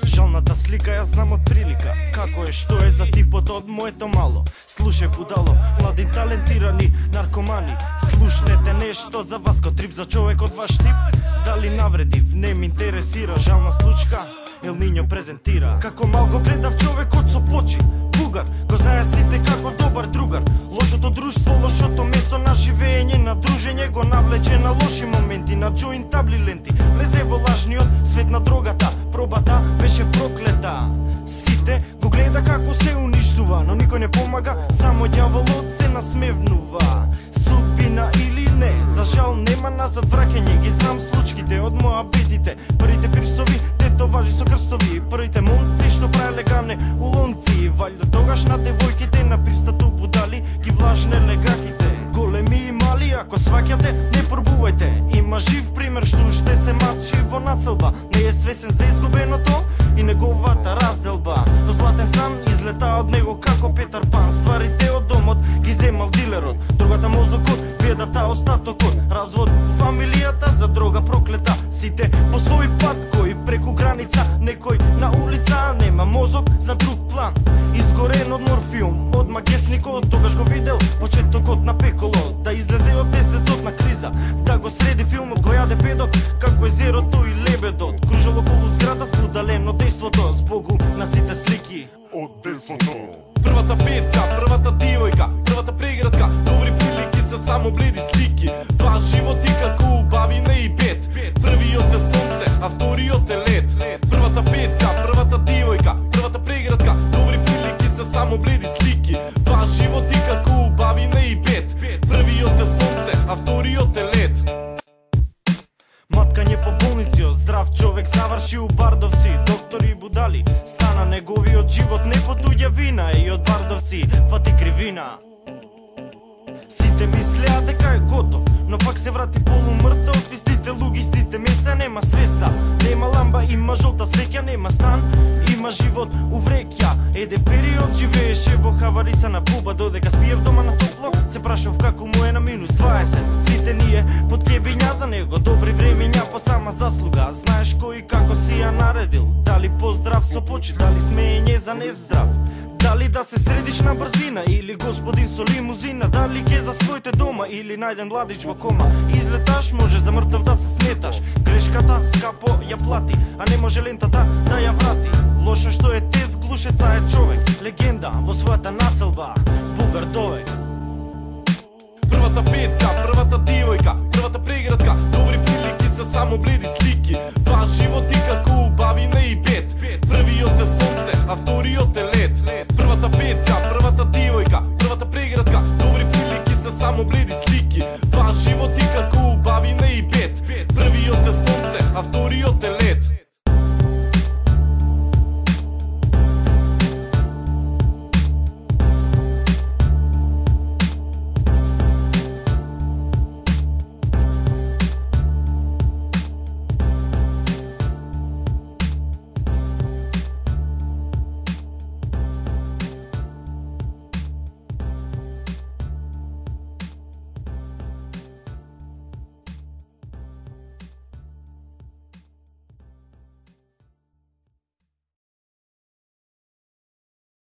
Жалната слика ја знам од прилика. Како е, што е за типот од моето мало. Слушај будало, млади талентирани наркомани. Слушнете нешто за вас ко трип за човек од ваш тип. Дали навредив, не ми интересира. Жална случка, Ел Нињо презентира. Како малко гледав човекот со почи. Бугар, го знае сите како добар другар. Лошото друштво, лошото место на живење, на дружење го навлече на лоши моменти, на джоинт табли ленти. Влезе во лажниот свет на дрогата, пробата беше проклета. Сите го гледа како се уништува, но никој не помага, само ѓаволот се насмевнува. Судбина или не, за жал нема назад враќање, ги знам случките од моабитите. Првите пирсови, тетоважи со крстови, првите момци што правеле гамне улонци. Валјда тогаш на девојките на пристату будали ги влажнеле гаките. Големи и мали, ако сваќате, не пробувајте. Има жив пример што уште се мачи во населба. Не е свесен за изгубеното и неговата разделба. Но златен сан излета од него како Петар Пан. Стварите од домот ги земал дилерот, другата мозокот, бедата остатокот. Развод фамилијата за дрога проклета. Сите по свој пат, кој преку граница, некој на улица. Нема мозок за друг план. Изгорен од морфиум, од магесникот. Тогаш го видел почетокот на пеколо. Да излезе од 10-тот на криза, да го среди филмот, го јаде педот како езерото и лебедот. Кружал околу зграда спудалено дејството, збогу на сите слики од дејството. Првата петка, првата девојка, првата преградка, добри прилики се само бледи слики. Два животи како убавина и бед. Првиот е сонце, а вториот е лед. Првата петка, првата девојка, првата преградка, добри прилики се само бледи слики. Два животи како убавина и бед. Првиот е сонце, а вториот е лед. Маткање по болнициот, здрав човек заврши у Бардовци. Доктори и будали, стана неговиот живот, не потуѓа вина и од бардовци фати кривина. Сите мислеа дека е готов, но пак се врати полумртов. Истите луги, истите места, нема свеста, нема ламба, има жолта свеќа, нема стан, има живот у вреќа. Еде период живееше во хаварица на буба, додека спиев дома на топло, се прашав како му е на минус 20. Сите ние под кебиња за него, добри времења по сама заслуга. Знаеш кој како си ја наредил, дали поздрав со почи, дали смеење за нездрав. Дали да се средиш на брзина или господин со лимузина, дали ке за своите дома или најден младич во кома. Излеташ, може за мртов да се сметаш, грешката скапо ја плати, а не може лентата да ја врати. Лошо што е тез, глушеца е човек, легенда во својата населба, бугар довек. Првата петка, првата девојка, првата преградка, добри прилики се само бледи слики. Два животи како убавина и бед. Првиот е сонце, а вториот е лед. Првата петка, првата девојка, првата преградка, добри прилики се само бледи слики. Два животи како убавина и бед. Првиот е сонце, а вториот е лед.